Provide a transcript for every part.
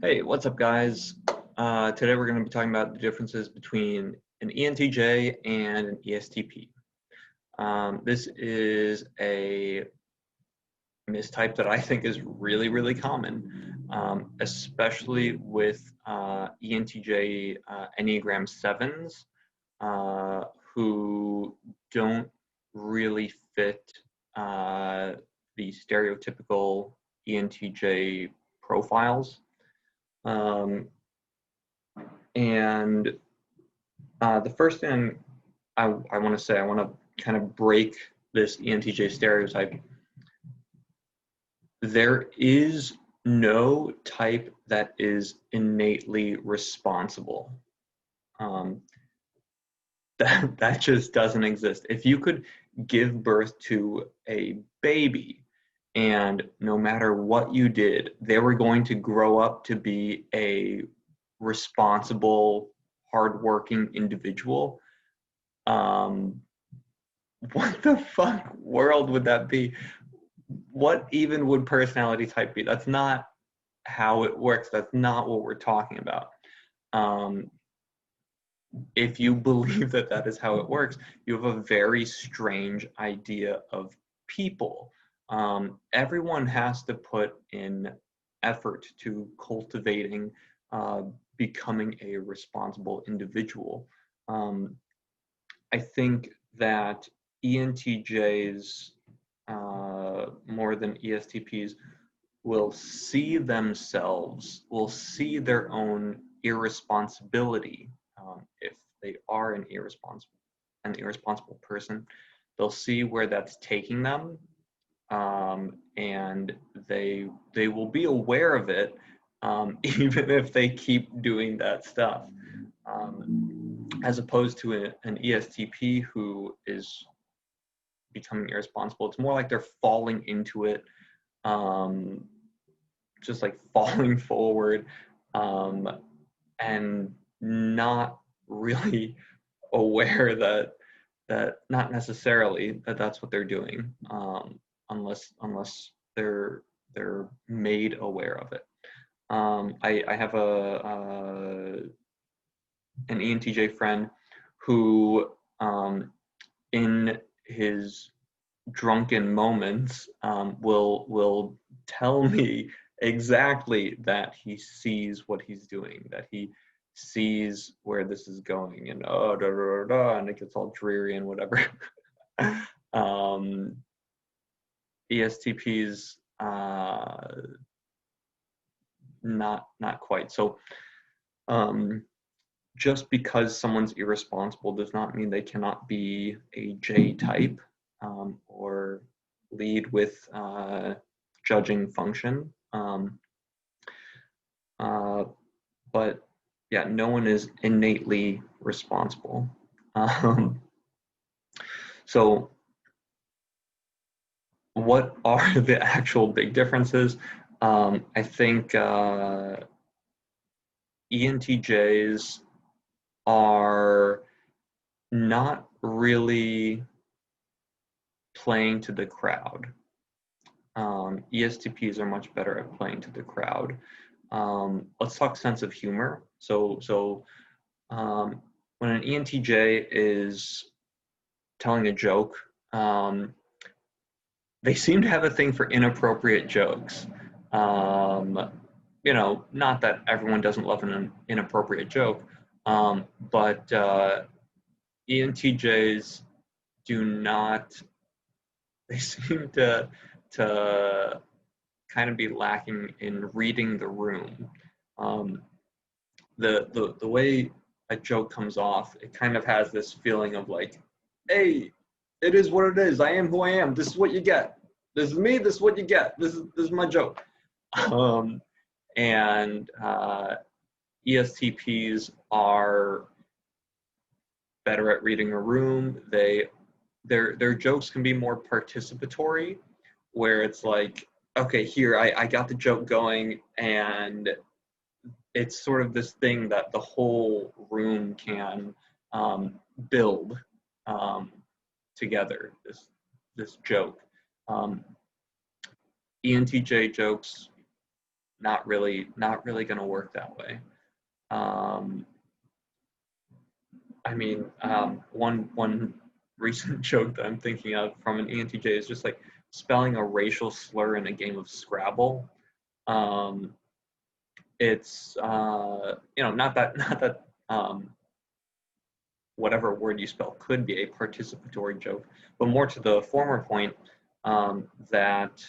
Hey, what's up, guys? Today we're going to be talking about the differences between an ENTJ and an ESTP. This is a mistype that I think is really, really common, especially with ENTJ Enneagram 7s who don't really fit the stereotypical ENTJ profiles. And the first thing I want to say, I want to kind of break this ENTJ stereotype. There is no type that is innately responsible. That just doesn't exist. If you could give birth to a baby and no matter what you did, they were going to grow up to be a responsible, hardworking individual, what the fuck world would that be? What even would personality type be? That's not how it works. That's not what we're talking about. If you believe that that is how it works, you have a very strange idea of people. Everyone has to put in effort to cultivating becoming a responsible individual. I think that ENTJs, more than ESTPs, will see themselves, will see their own irresponsibility. If they are an irresponsible person, they'll see where that's taking them, and they will be aware of it, even if they keep doing that stuff. As opposed to an ESTP who is becoming irresponsible, it's more like they're falling into it, just like falling forward, and not really aware that not necessarily that's what they're doing, unless they're made aware of it. I have an ENTJ friend who, in his drunken moments, will tell me exactly that he sees what he's doing, that he sees where this is going, and and it gets all dreary and whatever. ESTPs, not quite. So just because someone's irresponsible does not mean they cannot be a J type, or lead with judging function. But yeah, no one is innately responsible. So what are the actual big differences? I think ENTJs are not really playing to the crowd. ESTPs are much better at playing to the crowd. Let's talk sense of humor. So when an ENTJ is telling a joke, they seem to have a thing for inappropriate jokes. You know, not that everyone doesn't love an inappropriate joke, but ENTJs do not. They seem to kind of be lacking in reading the room. The way a joke comes off, it kind of has this feeling of like, hey, it is what it is. I am who I am. This is what you get. This is me. This is what you get. This is my joke. And ESTPs are better at reading a room. Their jokes can be more participatory, where it's like, okay, here, I got the joke going, and it's sort of this thing that the whole room can build together, this joke. ENTJ jokes not really going to work that way. I mean, one recent joke that I'm thinking of from an ENTJ is just like spelling a racial slur in a game of Scrabble. It's not that whatever word you spell could be a participatory joke, but more to the former point, that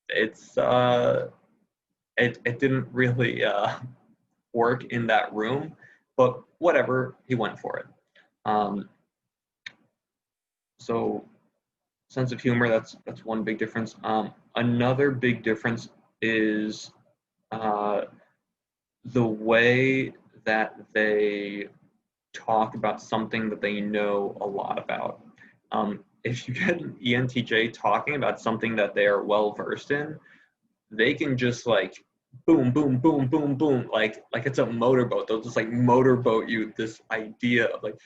it's it didn't really work in that room, but whatever, he went for it. So sense of humor, that's one big difference. Another big difference is the way that they talk about something that they know a lot about. If you get an ENTJ talking about something that they are well versed in, they can just like boom, boom, boom, boom, boom, like it's a motorboat. They'll just like motorboat you this idea of like,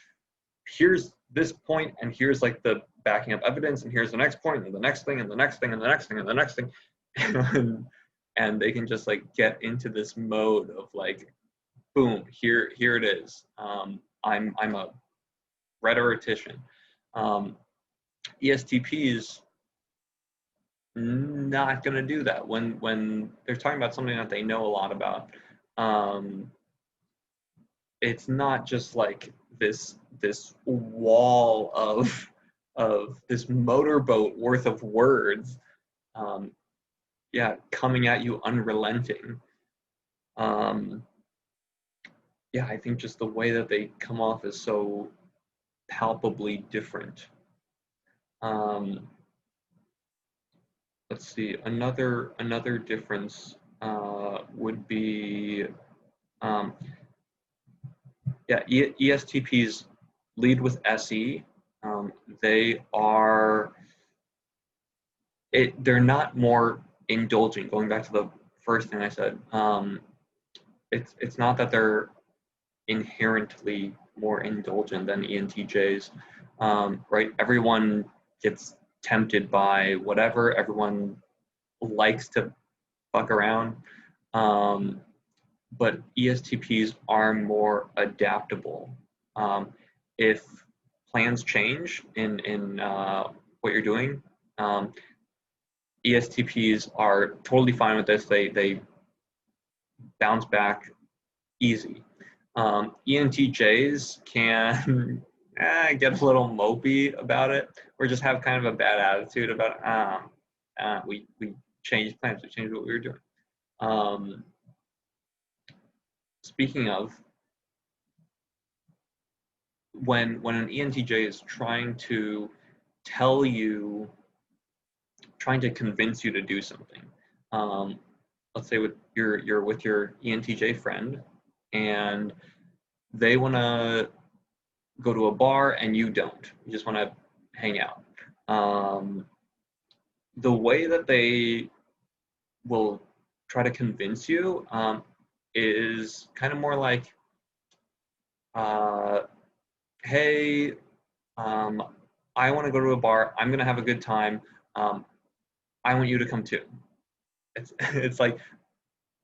here's this point, and here's like the backing up evidence, and here's the next point, and the next thing, and the next thing, and the next thing, and the next thing, and they can just like get into this mode of like, boom, here it is. I'm a rhetorician. ESTPs not going to do that when they're talking about something that they know a lot about. It's not just like this wall of this motorboat worth of words, coming at you unrelenting. I think just the way that they come off is so palpably different. Let's see, another difference would be, ESTPs lead with SE. They're not more indulgent. Going back to the first thing I said, it's not that they're inherently more indulgent than ENTJs, right? Everyone gets tempted by whatever. Everyone likes to fuck around, but ESTPs are more adaptable. If plans change in what you're doing, ESTPs are totally fine with this. They bounce back easy. ENTJs can get a little mopey about it, or just have kind of a bad attitude about we changed plans, we changed what we were doing. Speaking of, when an ENTJ is trying to convince you to do something, let's say you're with your ENTJ friend, and they want to go to a bar and you don't. You just want to hang out. The way that they will try to convince you is kind of more like, hey, I want to go to a bar. I'm going to have a good time. I want you to come too. It's like,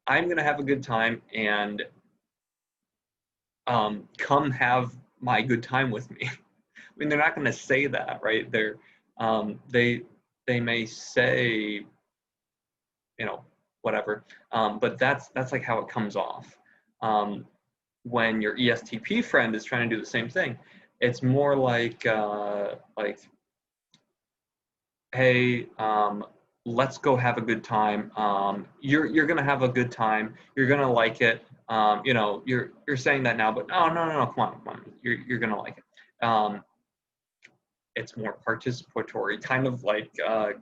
I'm going to have a good time, and come have my good time with me. I mean, they're not going to say that, right? They may say, whatever, but that's like how it comes off. When your ESTP friend is trying to do the same thing, it's more like hey, let's go have a good time. You're gonna have a good time. You're gonna like it. You're saying that now, but no, come on. You're gonna like it. It's more participatory, kind of like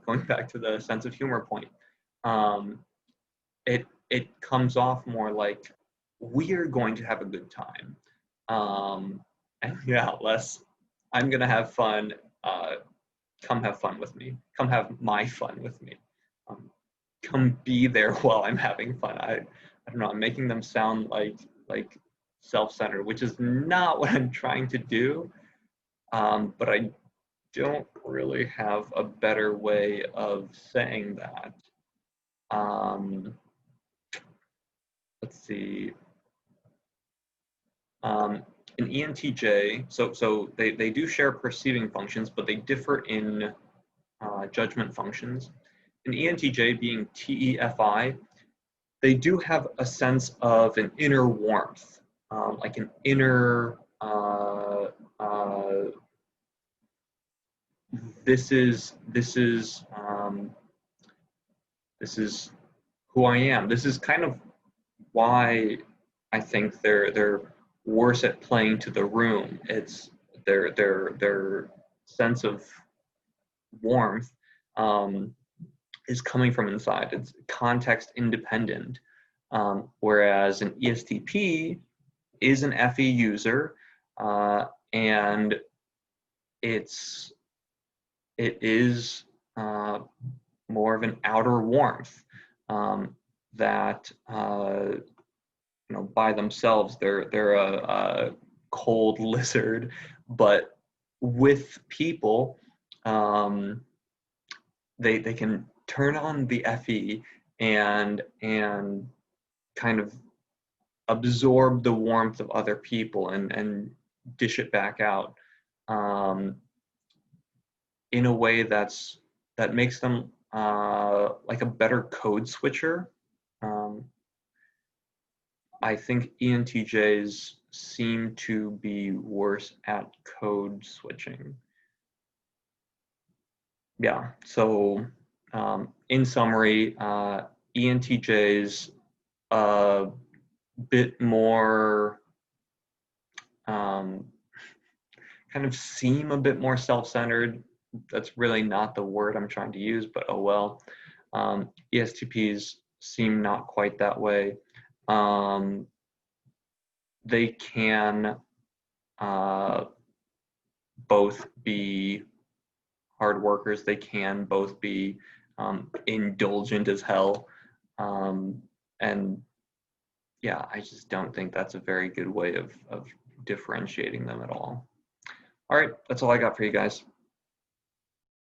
going back to the sense of humor point. It comes off more like, we're going to have a good time. And less, I'm gonna have fun. Come have fun with me. Come have my fun with me. Come be there while I'm having fun. I don't know. I'm making them sound like self-centered, which is not what I'm trying to do. But I don't really have a better way of saying that. let's see. An ENTJ, so they do share perceiving functions, but they differ in judgment functions. An ENTJ being TEFI, they do have a sense of an inner warmth, like an inner, this is who I am. This is kind of why I think they're worse at playing to the room. It's their sense of warmth is coming from inside. It's context independent. Whereas an ESTP is an FE user, and it is more of an outer warmth that by themselves they're a cold lizard, but with people they can turn on the FE and kind of absorb the warmth of other people and dish it back out in a way that makes them like a better code switcher. I think ENTJs seem to be worse at code switching. Yeah, so in summary, ENTJs a bit more, kind of seem a bit more self-centered. That's really not the word I'm trying to use, but oh well. ESTPs seem not quite that way. They can both be hard workers. They can both be indulgent as hell. And yeah, I just don't think that's a very good way of differentiating them at all. All right, that's all I got for you guys.